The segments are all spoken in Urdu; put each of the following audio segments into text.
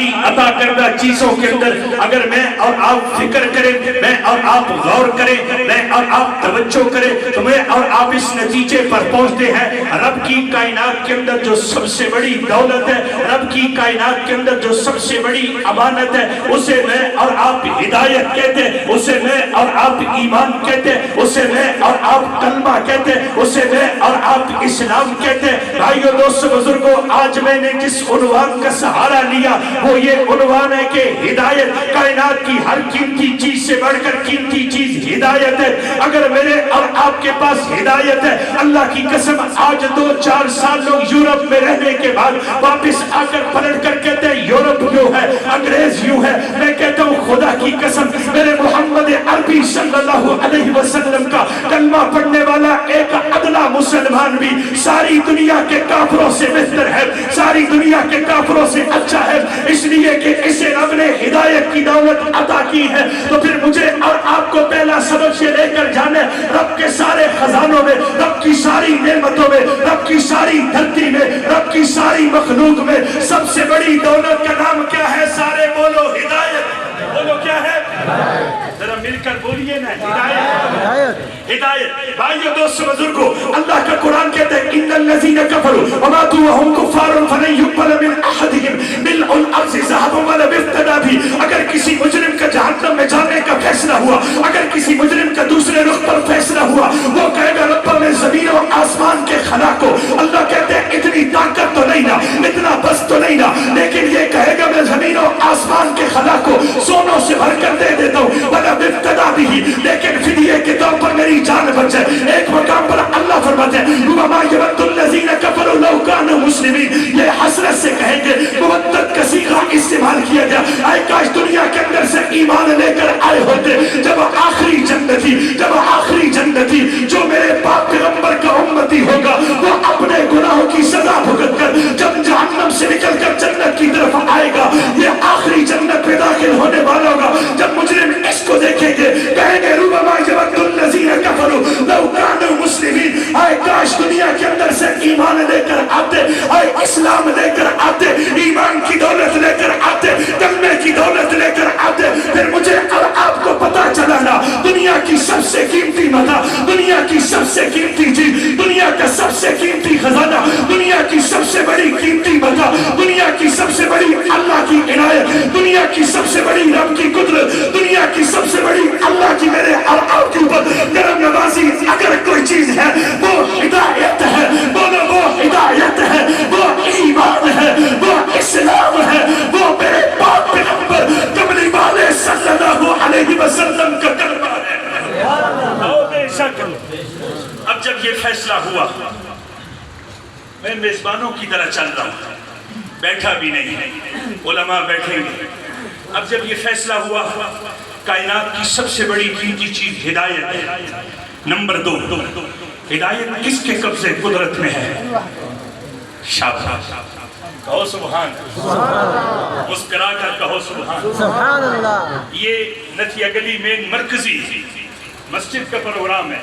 ساری عطا کردہ چیزوں کے اندر اگر میں اور آپ فکر کریں، میں اور آپ غور کریں، میں اور آپ توجہ کریں، تو میں اور آپ اس نتیجے پر پہنچتے ہیں رب کی کائنات کے اندر جو سب سے بڑی دولت ہے، رب کی کائنات کے اندر جو سب سے بڑی امانت ہے، اسے میں اور آپ ہدایت کہتے ہیں، اسے میں اور آپ ایمان کہتے ہیں، اسے میں اور آپ کلمہ کہتے ہیں، اسے میں اور آپ اسلام کہتے ہیں۔ بھائیو دوستو بزرگوں، آج میں نے جس عنوان کا سہارا لیا وہ یہ عنوان ہے کہ ہدایت، کائنات کی ہر قیمتی چیز سے بڑھ کر قیمتی چیز ہدایت ہے۔ اگر میرے اور آپ کے پاس ہدایت ہے، اللہ کی قسم آج 2-4 سال لوگ یورپ میں رہنے کے بعد واپس آ کر پلٹ کر کہتے ہیں یورپ یوں ہے، انگریز یوں ہے۔ میں کہتا ہوں خدا کی قسم میرے محمد عربی صلی اللہ علیہ وسلم کا کلمہ پڑھنے والا ایک ادنا مسلمان بھی ساری دنیا کے کافروں سے بہتر ہے، ساری دنیا کے کافروں سے اچھا ہے، اس لیے کہ اسے رب نے ہدایت کی دولت عطا کی ہے۔ تو پھر مجھے اور آپ کو پہلا سبق یہ لے کر جانے رب کے سارے خزانوں میں، رب کی ساری نعمتوں میں، رب کی ساری دھرتی میں، رب کی ساری مخلوق میں سب سے بڑی دولت کا نام کیا ہے؟ سارے بولو ہدایت۔ بولو کیا ہے؟ ذرا مل کر بولیے نا، ہدایت۔ ہدایت بھائیو دوستو بزرگوں، اللہ کا قرآن کہتا ہے ان الذین کفروا وماتوا وهم کفار فلن يقبل من احدهم ملء الارض ذهبا ولو افتدى به۔ اگر کسی مجرم کا جہنم میں جانے کا فیصلہ ہوا، اگر کسی مجرم کا دوسرے رخ پر فیصلہ ہوا، وہ کہے گا رب میں زمین و آسمان کے خلا کو، اللہ کہتے ہیں اتنی طاقت تو نہیں نا، اتنا بس تو نہیں نا، لیکن یہ کہے گا میں زمین و آسمان کے خلا کو سونوں سے بھر کر دے دیتا ہوں ولو افتدى به، لیکن فدیے کے طور پر میری جان بچ جائے۔ ایک مقام پر اللہ فرماتے ہیں ربما یود الذین کفروا لو کانوا مسلمین، یہ حسرت سے کہیں گے، مودت کا صیغہ استعمال کیا گیا، اے کاش دنیا کے اندر سے ایمان لے کر آئے ہوتے، جب آخری جنتی، جب آخری جنتی جو میرے پاک پیغمبر کا امتی ہوگا وہ اپنے گناہوں کی سزا بھگت کر جب جہنم سے نکل کر جنت کی طرف آئے گا، یہ آخری جنت میں داخل ہونے والا ہوگا۔ جب مجرم اس کو دیکھیں گے کہیں گے ربما یود الذین کفروا لو کانوا مسلمین، آئے کاش دنیا کے اندر سے ایمان لے کر آتے، آئے اسلام لے کر آتے، ایمان کی دولت لے کر آتے، کلمے کی دولت لے کر آتے۔ پھر مجھے اور آپ کو پتا چلا نا دنیا کی سب سے قیمتی متاع، دنیا کی سب سے قیمتی چیز، دنیا کا سب سے قیمتی خزانہ، دنیا کی سب سے بڑی قیمتی متاع، دنیا کی سب سے بڑی اللہ کی عنایت، دنیا کی سب سے بڑی رب کی قدرت، دنیا کی سب سے بڑی اللہ کی میرے اور آپ کے اوپر کرم نوازی اگر کوئی چیز ہے وہ ہدایت ہے۔ بولو وہ ہدایت ہے، وہ ایمان ہے، وہ اسلام ہے، وہ میرے پاک پیغمبر کملی والے صلی اللہ علیہ وسلم کا کلمہ ہے۔ بے شک اب جب یہ فیصلہ ہوا، میں میزبانوں کی طرح چل رہا ہوں، بیٹھا بھی نہیں، علماء بیٹھیں گے۔ اب جب یہ فیصلہ ہوا کائنات کی سب سے بڑی قیمتی چیز ہدایت ہے، نمبر 2 ہدایت کس کے قبضے قدرت میں ہے؟ شاباش، کہو سبحان، مسکرا کر کہو سبحان اللہ۔ یہ نتھیا گلی میں مرکزی مسجد کا پروگرام ہے،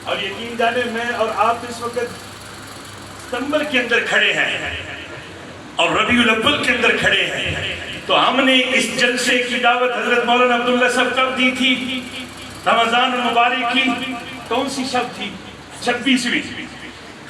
اور یقین جانے میں اور آپ اس وقت ستمبر کے اندر کھڑے ہیں اور ربیع الاول کے اندر کھڑے ہیں، تو ہم نے اس جلسے کی دعوت حضرت مولانا عبداللہ صاحب کب دی تھی؟ رمضان المبارک کی کون سی شب تھی؟ 26ویں،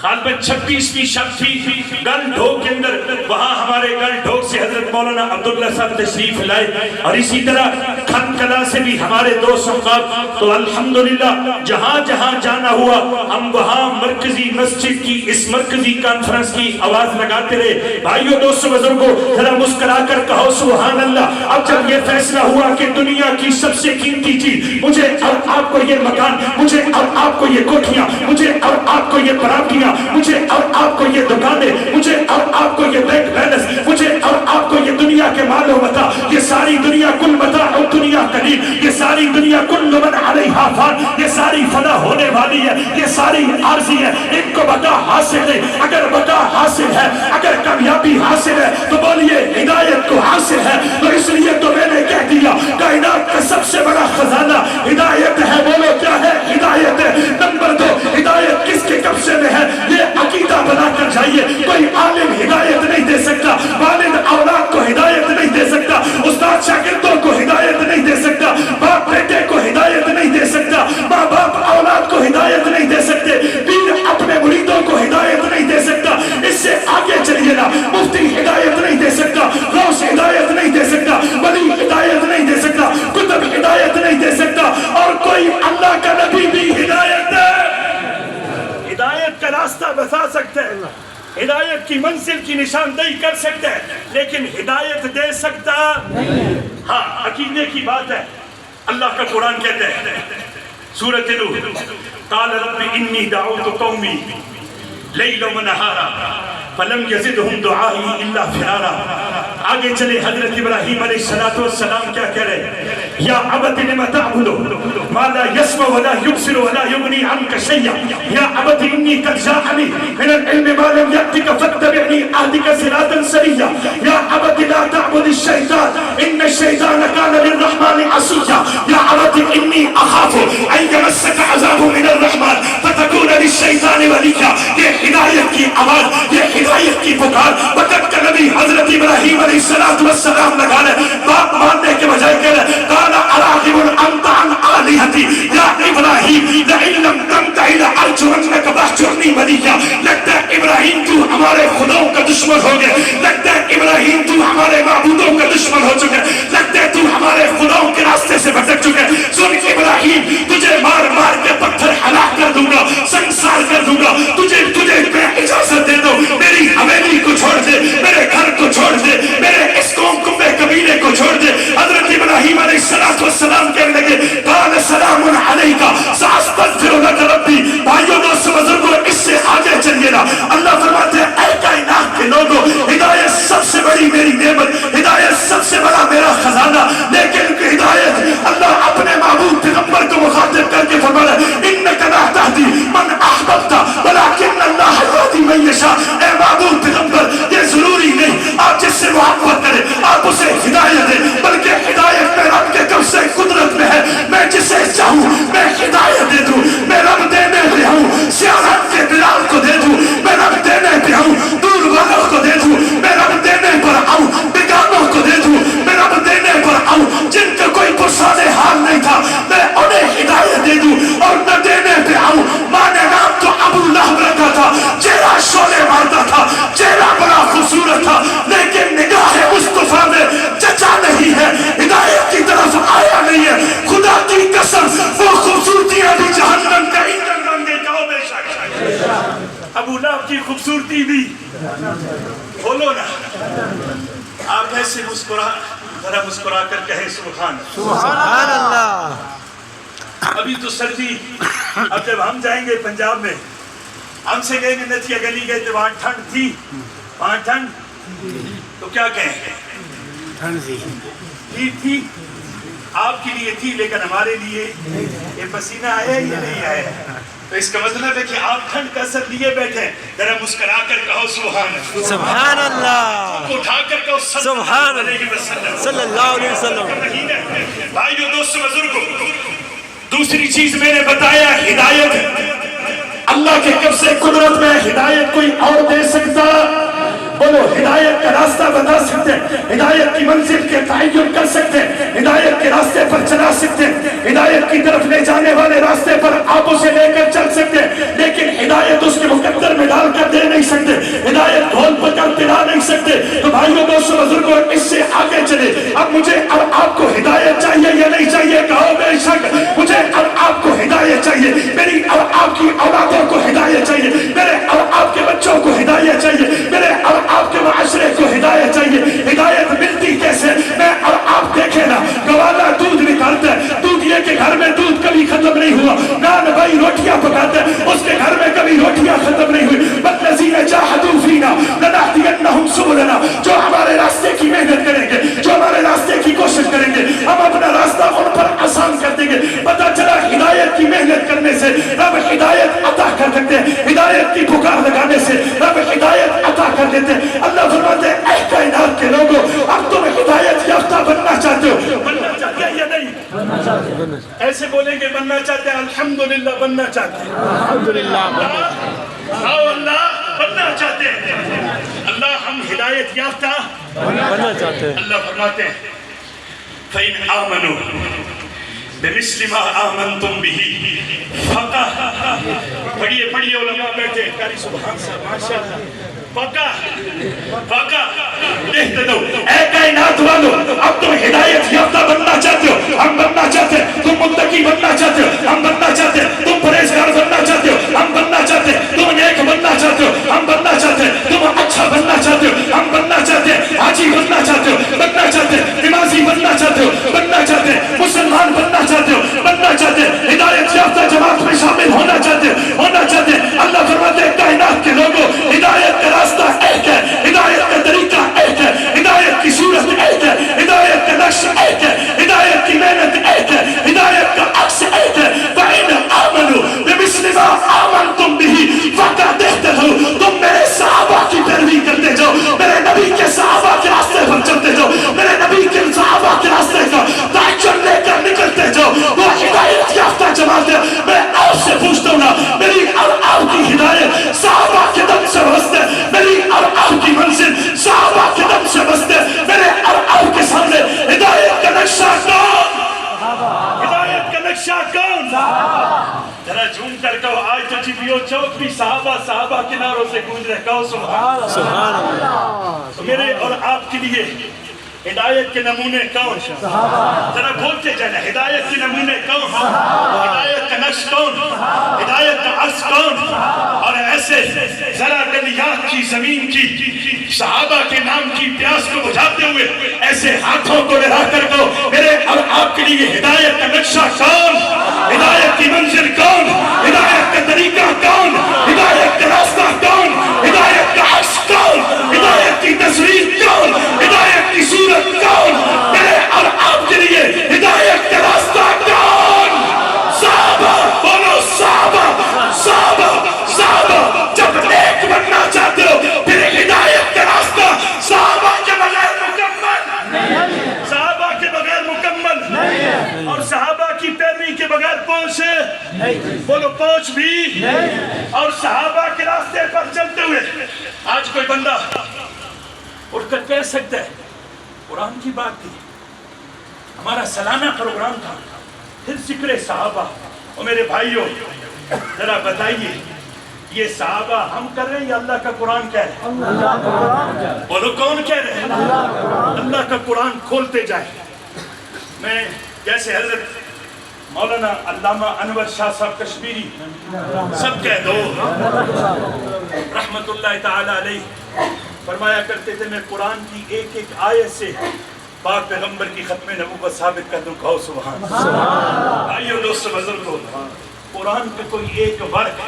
غالباً 26ویں شب تھی گل ڈھوک کے اندر، وہاں ہمارے گل ڈھوک سے حضرت مولانا عبداللہ صاحب تشریف لائے، اور اسی طرح کھن کلا سے بھی ہمارے دوست صحباب۔ تو الحمدللہ جہاں جہاں جانا ہوا ہم وہاں مرکزی مسجد کی اس مرکزی کانفرنس کی آواز لگاتے رہے۔ بھائیو دوستو بزرگوں، ذرا مسکرا کر کہو سبحان اللہ۔ اب جب یہ فیصلہ ہوا کہ دنیا کی سب سے قیمتی چیز، مجھے اور آپ کو یہ مکان، مجھے اور آپ کو یہ کوٹھیاں، مجھے اور آپ کو یہ پراپرٹیاں، مجھے اور آپ کو یہ دکانیں، مجھے اور آپ کو یہ بینک بیلنس، مجھے اور آپ کو یہ دنیا کے مال و متاع، یہ ساری دنیا کل متاع اور دنیا قلیل، یہ ساری دنیا کل من علیہا فان، یہ ساری فنا ہونے والی ہے، یہ ساری عارضی ہے، ان کو بقا حاصل ہے۔ اگر بقا حاصل ہے، اگر کامیابی حاصل ہے تو بولیے ہدایت کو حاصل ہے۔ تو اس لیے تو میں نے کہہ دیا کائنات کا سب سے بڑا خزانہ ہدایت ہے۔ بولو کیا ہے؟ ہدایت ہے۔ نمبر 2 ہدایت کس کے قبضے میں ہے؟ یہ عقیدہ بنا کر جائیے، کوئی عالم ہدایت نہیں دے سکتا، والد اولاد کو ہدایت نہیں نشاندہی کر سکتا ہے لیکن ہدایت دے سکتا نہیں. ہاں عقیدے کی بات ہے. اللہ کا قرآن کہتا ہے سورۃ نوح قال رب انی دعوت قومی لیلا ونہارا فلم یزدہم دعائی الا فرارا. آگے چلے حضرت ابراہیم علیہ السلام کیا کہہ رہے یا عبد لما تعبد ما لا يسمع ولا يبصر ولا يغني عنك شيئا یا عبد انی قد جاءنی من العلم ما لم يأتك فاتبعنی اهدک صراطا سویا یا عبد لا تعبد الشیطان ان الشیطان کان للرحمن عصیا یا عبد انی اخاف ان یمسک عذاب من الرحمن فتکون للشیطان ولیا. یہ ہدایت کی آواز یہ ہدایت کی پکار وقت کا نبی حضرت ابراہیم علیہ السلام لگا لے. باپ ماننے کے بجائے کہہ رہے قال اراغب انت عن آلہتی یا ابراہیم لئن لم تنتہ لارجمنک واہجرنی ملیا. لگتا ہے ابراہیم تو ہمارے خداؤں کا دشمن ہو گئے. لگتا ہے ابراہیم تو ہمارے معبودوں کا دشمن ہو چکے. لگتا ہے تو ہمارے خداؤں کے راستے سے بھٹک چکے. سن ابراہیم تجھے مار مار کے پتھر ہلاک کر دوں گا سنسار کر دوں گا. تجھے میں اجازت دے دو میری حویلی کو چھوڑ دے میرے گھر کو چھوڑ دے میرے اس قوم کنبے قبیلے کو چھوڑ دے. حضرت ابراہیم علیہ السلام کہنے لگے قال سلام علیکا ساستغفر لک ربی. بھائیو دوستو بزرگو اس سے آگے چلیے نا. اللہ فرماتے ہیں اے کائنات کے لوگوں ہدایت سب سے بڑی میری نعمت ہدایت سب سے بڑا میرا خزانہ. لیکن ہدایت اللہ اپنے معبود پیغمبر کو مخاطب کر کے فرمایا انک لا تہدی من احببت ولکن اللہ یہدی من یشاء. اے معبود پیغمبر یہ ضروری نہیں آپ جس سے محبت کریں آپ اسے ہدایت دیں بلکہ ہدایت میں رب کے قبضے قدرت میں ہے. میں جسے چاہوں میں ہدایت دے دوں. میں رب دینے پہ ہوں سیاحت کے بلال کو دے دوں. میں رب دینے پہ ہوں دور والوں کو دے دوں. میں رب دینے پر آؤں بیگانوں کو دے دوں. میں رب دینے پر آؤں جن کا کوئی پرسان حال نہیں تھا میں انہیں ہدایت دے دوں. اور نہ دینے پہ آؤں ماں نے نام تو ابو لہب رکھا تھا چہرہ شعلے مارتا تھا چہرہ بڑا خوبصورت تھا لیکن نگاہ مصطفیٰ میں چچا نہیں ہے ہدایت کی طرف آیا نہیں ہے. خدا کی قسم وہ خوبصورتیاں بھی جہنم کا ایندھن بن گئی. کہو بے شک ابو لہب کی خوبصورتی بھی کھولو نا. آپ ایسے ذرا مسکرا کر کہیں سبحان اللہ. ابھی تو سردی اب جب ہم جائیں گے پنجاب میں ہم سے گئے گے نتھیا گلی گئے تو وہاں ٹھنڈ تھی. وہاں ٹھنڈ تو کیا کہیں ٹھنڈ تھی آپ کے لیے تھی لیکن ہمارے لیے یہ پسینہ آیا یا نہیں آیا. تو اس کا مطلب ہے کہ آپ ٹھنڈ کا اثر لیے بیٹھے. ذرا مسکرا کر کہو سبحان اللہ. اٹھا کر کہو سبحان اللہ صلی اللہ علیہ وسلم. بھائیو دوستو بزرگو دوسری چیز میں نے بتایا ہدایت اللہ کے قبضے قدرت میں. ہدایت کوئی اور دے سکتا بولو ہدایت کا راستہ بتا سکتے ہدایت کی منزل کے تعین کر سکتے ہدایت کے راستے پر چلا سکتے ہدایت کی طرف لے جانے والے راستے پر آپ اسے لے کر چل سکتے لیکن ہدایت اس کے مقدر میں ڈال کر دے نہیں سکتے ہدایت ڈھول پر کر پلا نہیں سکتے. تو بھائیوں دوستوں بزرگوں اس سے آگے چلے. اب مجھے اب آپ کو ہدایت چاہیے یا نہیں چاہیے کہو بے شک مجھے اب آپ کو ہدایت چاہیے. میری اب آپ کی اولادوں کو ہدایت چاہیے. میرے اب آپ کے بچوں کو ہدایت چاہیے. میرے اب آپ کے معاشرے کو ہدایت چاہیے. ہدایت ملتی کیسے میں اب آپ دیکھیں نا گوالا دودھ نکالتا ہے دودھ یہ کہ گھر میں دودھ کبھی ختم نہیں ہوا. نان بھائی روٹیاں پکاتا ہے اس کے گھر میں کبھی روٹیاں ختم نہیں ہوئی. والذین جاہدوا فینا لنہدینہم سبلنا. جو ہمارے راستے کی محنت کریں گے جو ہمارے راستے کی کوشش کریں گے ہم اپنا راستہ ان پر آسان کر دیں گے. پتہ چلا ہدایت کی محنت کرنے سے رب ہدایت عطا کر دیتے ہیں. ہدایت کی پکار لگانے سے رب ہدایت عطا کر دیتے ہیں. اللہ فرماتے ہیں اے کائنات کے لوگوں اب تم ہدایت یافتہ بننا چاہتے ہو بننا چاہتے ہیں یا نہیں بننا چاہتے ہیں. ایسے بولیں گے بننا چاہتے ہیں الحمدللہ بننا چاہتے ہیں الحمدللہ اللہ بننا چاہتے ہیں. اللہ ہم ہدایت یافتہ بننا چاہتے ہیں. اللہ فرماتے ہیں فَإِنْ آمَنُوا بِمِثْلِ مَا آمَنْتُمْ بِهِ فَقَهْ پڑھیے علماء بیٹھے کاری سبحان صاحب ماشاءاللہ فاقہ اہتدو. اے کائنات والو اب تم ہدایت یافتہ بننا چاہتے ہو ہم بننا چاہتے ہیں. تم متقی بننا چاہتے ہو ہم بننا چاہتے ہیں. تم پرہیزگار بننا چاہتے ہو ہم بننا چاہتے ہیں. تم نیک بننا چاہتے ہو ہم بننا چاہتے ہیں. تم اچھا بننا چاہتے ہو جو چوک بھی صحابہ کے نعروں سے گونج رہے. کہو سبحان اللہ. میرے اور آپ کے لیے ہدایت کے نمونے کون؟ ذرا بولتے جانا. ہدایت کے نمونے کون؟ ہدایت کا نقش کون؟ ہدایت کا عرض کون؟ اور ایسے ذرا گلیات کی زمین کی صحابہ کے نام کی پیاس کو بجھاتے ہوئے ایسے ہاتھوں کو لہرا کر دو میرے اور آپ کے لیے ہدایت کا نقشہ کون؟ ہدایت کی منزل کون؟ ہدایت کا طریقہ کون؟ ہدایت کا راستہ کون؟ ہدایت کا عرض کون؟ ہدایت کی تصویر کون؟ ہدایت کی صورت کون؟ میرے اور آپ کے لیے ہدایت کا راستہ کون؟ صحابہ. بولو صحابہ. صحابہ. صحابہ. جب نیک بننا چاہتے ہو پھر ہدایت کا راستہ صحابہ کے بغیر مکمل. صحابہ کے بغیر مکمل. اور صحابہ کی پیروی کے بغیر پہنچ. بولو پہنچ بھی. اور صحابہ کے راستے پر چلتے ہوئے آج کوئی بندہ اٹھ کر کہہ سکتا ہے قرآن کی بات تھی, ہمارا سالانہ پروگرام تھا, پھر ذکر صحابہ. اور میرے بھائیوں ذرا بتائیے یہ صحابہ ہم کر رہے ہیں یا اللہ کا قرآن کہہ رہے ہیں؟ بولو کون کہہ رہے ہیں؟ اللہ کا قرآن کھولتے جائیں. میں جیسے حضرت مولانا علامہ انور شاہ صاحب کشمیری سب کہہ دو رحمت اللہ تعالی علیہ فرمایا کرتے تھے میں قرآن کی ایک ایک آیت سے پاک پیغمبر کی ختم نبوت ثابت کر دوں. کہو سبحان اللہ. آئیو دوست بزرگوں, قرآن کا کوئی ایک ورق,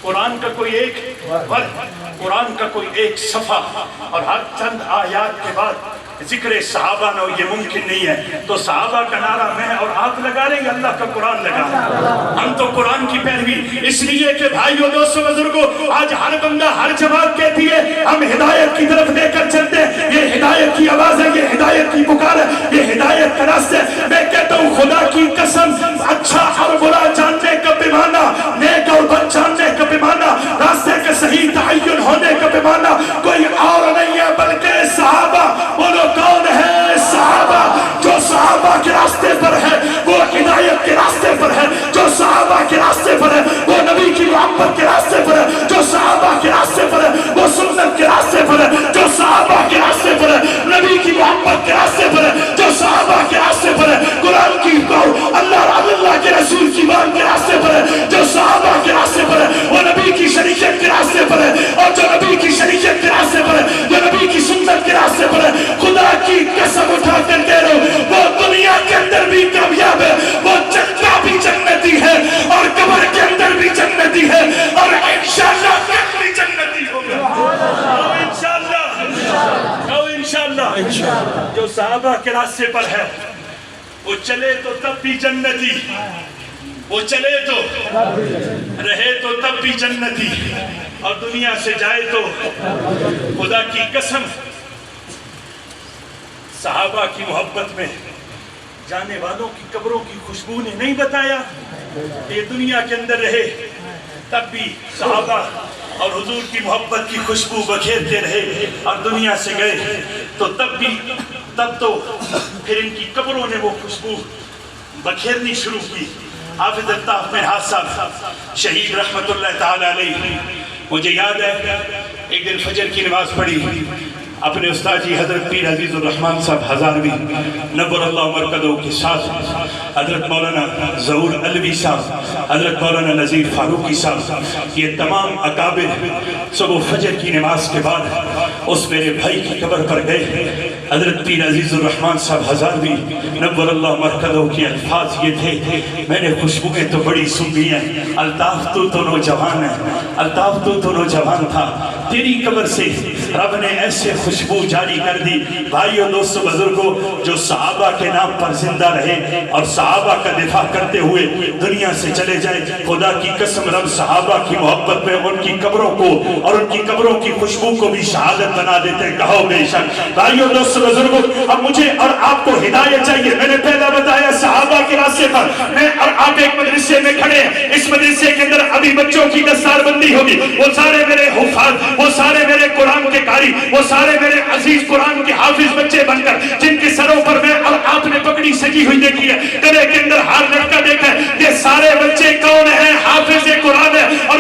قرآن کا کوئی ایک ورق, قرآن کا کوئی ایک صفحہ اور ہر چند آیات کے بعد ذکر صحابہ نہ ہو یہ ممکن نہیں ہے. تو صحابہ کا نعرہ میں اور آپ لگا رہے ہیں, اللہ کا قرآن لگا رہے ہیں. ہم تو قرآن کی پیروی اس لیے کہ بھائیو دوستو بزرگوں آج ہر بندہ ہر جماعت کہتی ہے ہم ہدایت کی طرف لے کر چلتے ہیں. یہ ہدایت کی آواز ہے, یہ ہدایت کی پکار ہے, یہ ہدایت کا راستہ ہے. میں کہتا ہوں خدا کی قسم اچھا اور برا جاننے کا پیمانہ, نیک اور بد جاننے کا پیمانہ, راستے کا صحیح تعین ہونے کا پیمانہ کوئی اور نہیں ہے بلکہ صحابہ. بولو کون ہے؟ صحابہ. جو صحابہ کے راستے پر ہے وہ ہدایت کے راستے پر ہے, جو صحابہ کے راستے پر ہے وہ نبی کی محبت کے راستے پر ہے, جو صحابہ کے راستے پر ہے وہ سنت کے راستے پر ہے, جو صحابہ کے راستے پر ہے نبی کی محبت کے راستے پر ہے, جو صحابہ کے راستے پر ہے قرآن کی اللہ کے رسول کی بات کے راستے پر ہے, جو صحابہ کے راستے پر ہے وہ نبی کی شریعت کے راستے پر ہے, اور جو نبی کی شریعت کے راستے پر ہے, جو نبی کی سنت کے راستے پر ہے. خدا کی قسم اٹھا کر کہہ رہا ہوں وہ دنیا کے اندر بھی کامیاب ہے, وہ جنتا بھی جنتی ہے, اور قبر کے اندر بھی جنتی ہے, اور انشاءاللہ کل بھی جنتی ہوگا. انشاءاللہ. جو صحابہ کے راستے پر ہے وہ چلے تو تب بھی جنتی, وہ چلے تو رہے تو تب بھی جنتی, اور دنیا سے جائے تو خدا کی قسم صحابہ کی محبت میں جانے والوں کی قبروں کی خوشبو نے نہیں بتایا کہ یہ دنیا کے اندر رہے تب بھی صحابہ اور حضور کی محبت کی خوشبو بکھیرتے رہے, اور دنیا سے گئے تو تب تو پھر ان کی قبروں نے وہ خوشبو بکھیرنی شروع کی. حافظ الطاف مرحاض صاحب شہید رحمت اللہ تعالی علیہ, مجھے یاد ہے ایک دن فجر کی نماز پڑھی, اپنے استاد جی حضرت پیر عزیز الرحمن صاحب ہزاروی نبر اللہ مرکزوں کے ساتھ, حضرت مولانا ظہور علوی صاحب, حضرت مولانا نذیر فاروقی صاحب, یہ تمام اکابر صبح فجر کی نماز کے بعد اس میرے بھائی کی قبر پر گئے. حضرت پیر عزیز الرحمن صاحب ہزاروی نبر اللہ مرکزوں کے الفاظ یہ تھے, میں نے خوشبوئیں تو بڑی سنی ہیں, الطاف تو نوجوان ہے, الطاف تو نوجوان تھا, تیری قبر سے رب نے ایسے خوشبو جاری کر دی. بھائیو دوستو بزرگوں جو صحابہ کے نام پر زندہ رہے اور صحابہ کا دفاع کرتے ہوئے دنیا سے چلے جائیں, خدا کی قسم رب صحابہ کی محبت میں ان کی قبروں کو اور ان کی قبروں کی خوشبو کو بھی شہادت بنا دیتے. کہو بے شک. بھائیو دوستو بزرگوں اب مجھے اور آپ کو ہدایت چاہیے. میں نے پہلا بتایا صحابہ کے راستے پر, میں اور آپ ایک مدرسے میں کھڑے ہیں, اس مدرسے کے اندر ابھی بچوں کی دستار بندی ہوگی, وہ سارے میرے حفاظ, وہ سارے میرے قرآن کے قاری, وہ سارے میرے عزیز قرآن کے حافظ بچے بن کر جن کے سروں پر میں اور آپ نے پگڑی سجی ہوئی دیکھی ہے, گلے کے اندر ہار لٹکا دیکھا ہے, یہ سارے بچے کون ہیں؟ حافظ قرآن ہے. اور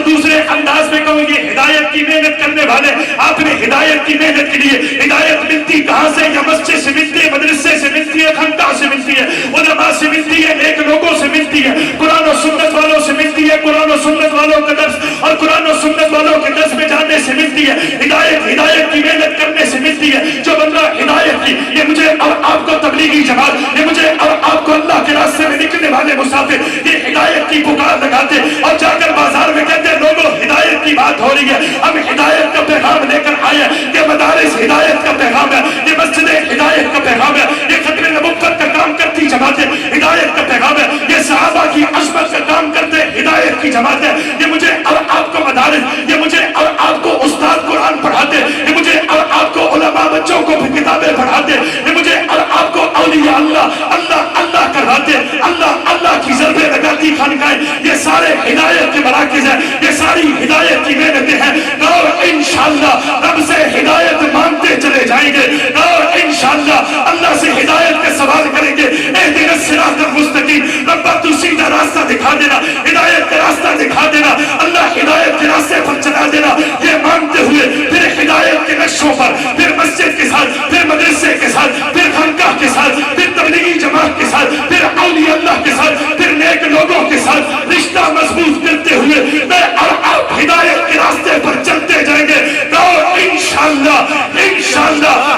والے آپ نے ہدایت کی محنت کے لیے ہدایت ملتی کہاں سے؟ یا مسجد سے ملتی ہے، مدرسے سے ملتی ہے، خانقاہ سے ملتی ہے، علماء سے ملتی ہے، نیک لوگوں سے ملتی ہے، قرآن و سنت والوں سے ملتی ہے، قرآن و سنت والوں کا درس اور قرآن و سنت والوں کے درس میں جانے سے ملتی ہے، ہدایت کی محنت کرنے سے ملتی ہے۔ جو بندہ ہدایت کی، یہ مجھے اور آپ کو تبلیغی جماعت، یہ مجھے اور آپ کو اللہ کے راستے میں نکلنے والے مسافر یہ ہدایت کی پکار لگاتے اور جا کر بازار میں کہتے ہیں لوگوں ہدایت کی بات ہو رہی ہے، ہم ہدایت کا پیغام لے کر آئے ہیں، یہ مدارس ہدایت کا پیغام ہے، یہ مسجدیں ہدایت کا پیغام ہے، یہ ختم نبوت کا کام کرتی جماعتیں ہدایت کا پیغام ہے، یہ صحابہ کی عظمت کا کام کرتے ہدایت کی جماعت ہے، یہ مجھے اور آپ کو مدارس، یہ مجھے اور آپ کو استاد قرآن پڑھاتے، یہ مجھے اور آپ کو علماء بچوں کو کتابیں پڑھاتے، یہ مجھے اور آپ کو اولیاء اللہ اللہ اللہ کرواتے، اللہ اللہ کی ضربیں لگاتی خانقاہیں، یہ سارے ہدایت کے مراکز ہیں، یہ ساری ہدایت کی محنتیں ہیں، اور انشاءاللہ رب سے ہدایت مانگتے چلے جائیں گے، اور انشاءاللہ اللہ سے ہدایت کے سوال کریں گے، اہدنا الصراط المستقیم، ربا تو سیدھا راستہ دکھا دینا، ہدایت کا راستہ دکھا دینا، اللہ ہدایت کے راستے پر چلا دینا، یہ مانگتے ہوئے پھر ہدایت کے نقشوں پر، پھر مسجد کے ساتھ، پھر مدرسے کے ساتھ، پھر خانقاہ کے ساتھ، پھر تبلیغی جماعت کے ساتھ، پھر اولیاء اللہ کے ساتھ، پھر نیک لوگوں کے ساتھ رشتہ مضبوط کرتے ہوئے میں اور آپ ہدایت کے راستے پر چلتے جائیں گے، اور انشاءاللہ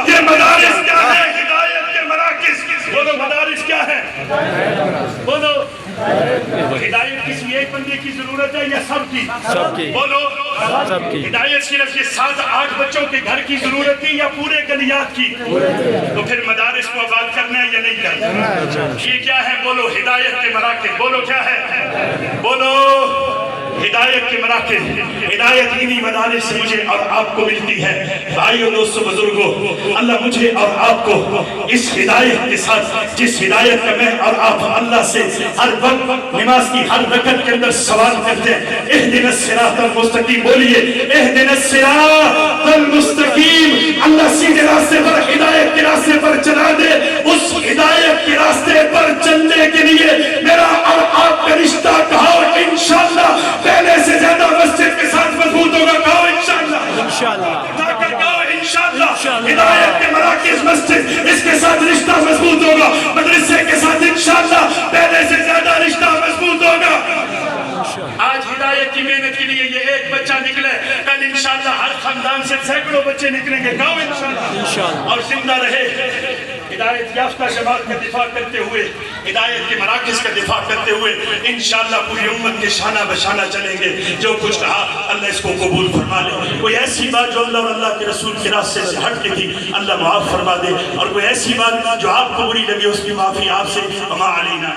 یہ مدارس کیا ہے؟ ہدایت کے مراکز۔ بولو مدارس کیا ہے؟ بولو ہدایت کسی ایک بندے کی ضرورت ہے یا سب کی؟ سب کی۔ بولو سب کی۔ ہدایت صرف یہ 7-8 بچوں کے گھر کی ضرورت تھی یا پورے گلیات کی؟ تو پھر مدارس کو آباد کرنا ہے یا نہیں کرنا؟ یہ کیا ہے؟ بولو ہدایت کے مراکز۔ بولو کیا ہے؟ بولو ہدایت کے مراکز۔ ہدایت انہی مدارس سے مجھے اور آپ کو ملتی ہے۔ بھائیو دوستو بزرگو، اللہ مجھے اور آپ کو اس ہدایت کے ساتھ، جس ہدایت کا میں اور آپ اللہ سے ہر وقت نماز کی ہر رکعت کے اندر سوال کرتے ہیں، اہدنا الصراط المستقیم، بولیے اہدنا الصراط المستقیم، اللہ سیدھے راستے پر، ہدایت کے راستے پر چلا دے۔ اس ہدایت کے راستے پر چلنے کے لیے میرا اور آپ کا رشتہ کہو انشاءاللہ پہلے سے زیادہ مسجد کے ساتھ مضبوط ہوگا، کہو انشاءاللہ، کہو انشاءاللہ، ہدایت کے مراکز مسجد، اس کے ساتھ رشتہ مضبوط ہوگا، مدرسے کے ساتھ انشاءاللہ پہلے سے زیادہ رشتہ مضبوط ہوگا۔ آج ہدایت کی محنت کے لیے یہ ایک بچہ نکلے، کل انشاءاللہ ہر خاندان سے سینکڑوں بچے نکلیں گے، کہو انشاءاللہ، اور زندہ رہے ہدایت یافتہ جماعت کا دفاع کرتے ہوئے، ہدایت کے مراکز کا دفاع کرتے ہوئے انشاءاللہ پوری امت کے شانہ بشانہ چلیں گے۔ جو کچھ کہا اللہ اس کو قبول فرما لے، کوئی ایسی بات جو اللہ اور اللہ کے رسول کے راستے سے ہٹ کے تھی اللہ معاف فرما دے، اور کوئی ایسی بات جو آپ کو بری لگے اس کی معافی آپ سے، وما علینا۔